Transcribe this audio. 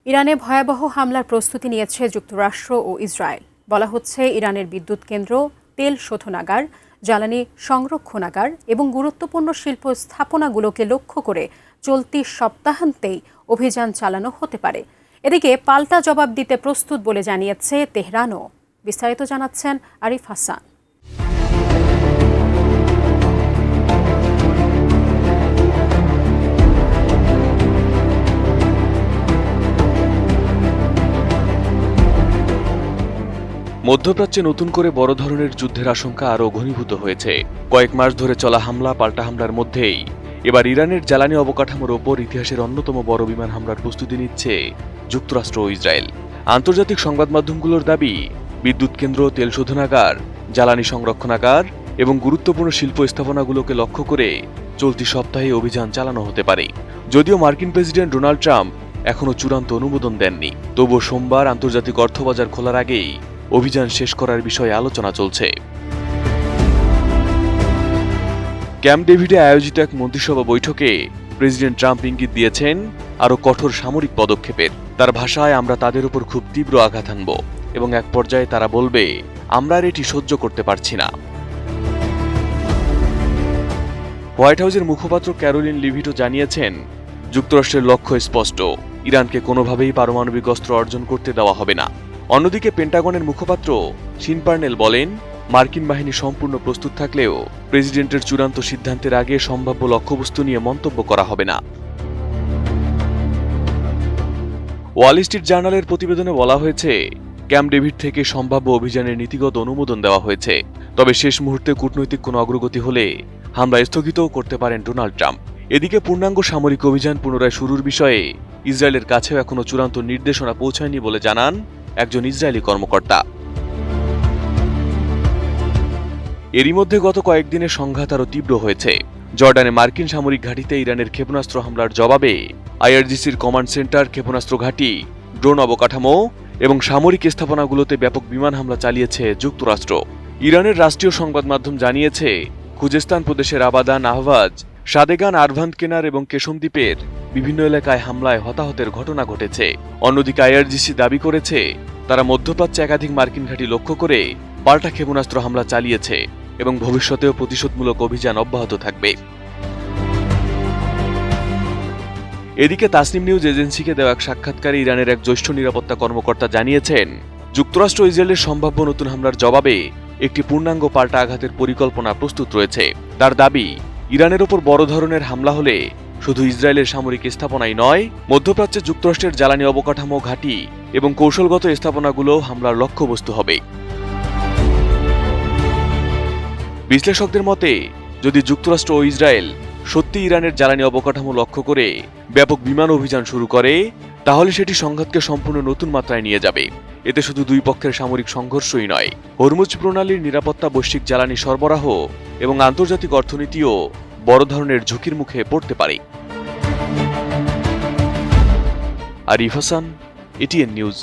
ইরানে ভয়াবহ হামলার প্রস্তুতি নিয়েছে যুক্তরাষ্ট্র ও ইসরায়েল। বলা হচ্ছে ইরানের বিদ্যুৎ কেন্দ্র, তেল শোধনাগার, জ্বালানি সংরক্ষণাগার এবং গুরুত্বপূর্ণ শিল্প স্থাপনাগুলোকে লক্ষ্য করে চলতি সপ্তাহান্তেই অভিযান চালানো হতে পারে। এদিকে পাল্টা জবাব দিতে প্রস্তুত বলে জানিয়েছে তেহরানও। বিস্তারিত জানাচ্ছেন আরিফ হাসান। মধ্যপ্রাচ্যে নতুন করে বড় ধরনের যুদ্ধের আশঙ্কা আরও ঘনীভূত হয়েছে। কয়েক মাস ধরে চলা হামলা পাল্টা হামলার মধ্যেই এবার ইরানের জ্বালানি অবকাঠামোর ওপর ইতিহাসের অন্যতম বড় বিমান হামলার প্রস্তুতি নিচ্ছে যুক্তরাষ্ট্র ও ইসরায়েল। আন্তর্জাতিক সংবাদ মাধ্যমগুলোর দাবি, বিদ্যুৎ কেন্দ্র, তেল শোধনাগার, জ্বালানি সংরক্ষণাগার এবং গুরুত্বপূর্ণ শিল্প স্থাপনাগুলোকে লক্ষ্য করে চলতি সপ্তাহে অভিযান চালানো হতে পারে। যদিও মার্কিন প্রেসিডেন্ট ডোনাল্ড ট্রাম্প এখনও চূড়ান্ত অনুমোদন দেননি, তবুও সোমবার আন্তর্জাতিক অর্থবাজার খোলার আগেই অভিযান শেষ করার বিষয়ে আলোচনা চলছে। ক্যাম্প ডেভিডে আয়োজিত এক মন্ত্রিসভা বৈঠকে প্রেসিডেন্ট ট্রাম্প ইঙ্গিত দিয়েছেন আরও কঠোর সামরিক পদক্ষেপের। তার ভাষায়, আমরা তাদের উপর খুব তীব্র আঘাত হানব এবং এক পর্যায়ে তারা বলবে, আমরা আর এটি সহ্য করতে পারছি না। হোয়াইট হাউসের মুখপাত্র ক্যারোলিন লিভিটো জানিয়েছেন, যুক্তরাষ্ট্রের লক্ষ্য স্পষ্ট, ইরানকে কোনোভাবেই পারমাণবিক অস্ত্র অর্জন করতে দেওয়া হবে না। অন্যদিকে পেন্টাগনের মুখপাত্র শিন পার্নেল বলেন, মার্কিন বাহিনী সম্পূর্ণ প্রস্তুত থাকলেও প্রেসিডেন্টের চূড়ান্ত সিদ্ধান্তের আগে সম্ভাব্য লক্ষ্যবস্তু নিয়ে মন্তব্য করা হবে না। ওয়াল স্ট্রিট জার্নালের প্রতিবেদনে বলা হয়েছে, ক্যাম্প ডেভিড থেকে সম্ভাব্য অভিযানের নীতিগত অনুমোদন দেওয়া হয়েছে, তবে শেষ মুহূর্তে কূটনৈতিক কোনো অগ্রগতি হলে হামলা স্থগিতও করতে পারেন ডোনাল্ড ট্রাম্প। এদিকে পূর্ণাঙ্গ সামরিক অভিযান পুনরায় শুরুর বিষয়ে ইসরায়েলের কাছেও এখনও চূড়ান্ত নির্দেশনা পৌঁছায়নি বলে জানান একজন ইসরায়েলি কর্মকর্তা। এরই মধ্যে গত কয়েকদিনের সংঘাত আরও তীব্র হয়েছে। জর্ডানে মার্কিন সামরিক ঘাঁটিতে ইরানের ক্ষেপণাস্ত্র হামলার জবাবে আইআরজিসির কমান্ড সেন্টার, ক্ষেপণাস্ত্র ঘাঁটি, ড্রোন অবকাঠামো এবং সামরিক স্থাপনাগুলোতে ব্যাপক বিমান হামলা চালিয়েছে যুক্তরাষ্ট্র। ইরানের রাষ্ট্রীয় সংবাদ মাধ্যম জানিয়েছে, খুজেস্তান প্রদেশের আবাদান, আহভাজ, সাদেগান, আরভান্দ কেনার এবং কেশম দ্বীপের বিভিন্ন এলাকায় হামলায় হতাহতের ঘটনা ঘটেছে। অন্যদিকে আইআরজিসি দাবি করেছে, তারা মধ্যপ্রাচ্যে একাধিক মার্কিন ঘাঁটি লক্ষ্য করে পাল্টা ক্ষেপণাস্ত্র হামলা চালিয়েছে এবং ভবিষ্যতেও প্রতিশোধমূলক অভিযান অব্যাহত থাকবে। এদিকে তাসনিম নিউজ এজেন্সিকে দেওয়া এক সাক্ষাৎকারে ইরানের এক জ্যেষ্ঠ নিরাপত্তা কর্মকর্তা জানিয়েছেন, যুক্তরাষ্ট্র ইসরায়েলের সম্ভাব্য নতুন হামলার জবাবে একটি পূর্ণাঙ্গ পাল্টা আঘাতের পরিকল্পনা প্রস্তুত রয়েছে। তার দাবি, ইরানের ওপর বড় ধরনের হামলা হলে শুধু ইসরায়েলের সামরিক স্থাপনাই নয়, মধ্যপ্রাচ্যে যুক্তরাষ্ট্রের জ্বালানি অবকাঠামো, ঘাঁটি এবং কৌশলগত স্থাপনাগুলো হামলার লক্ষ্যবস্তু হবে। বিশ্লেষকদের মতে, যদি যুক্তরাষ্ট্র ও ইসরায়েল সত্যি ইরানের জ্বালানি অবকাঠামো লক্ষ্য করে ব্যাপক বিমান অভিযান শুরু করে, তাহলে সেটি সংঘাতকে সম্পূর্ণ নতুন মাত্রায় নিয়ে যাবে। এতে শুধু দুই পক্ষের সামরিক সংঘর্ষই নয়, হরমুজ প্রণালীর নিরাপত্তা, বৈশ্বিক জ্বালানি সরবরাহ এবং আন্তর্জাতিক অর্থনীতিও বড় ধরনের ঝুঁকির মুখে পড়তে পারে। Arif Hasan, ATN news.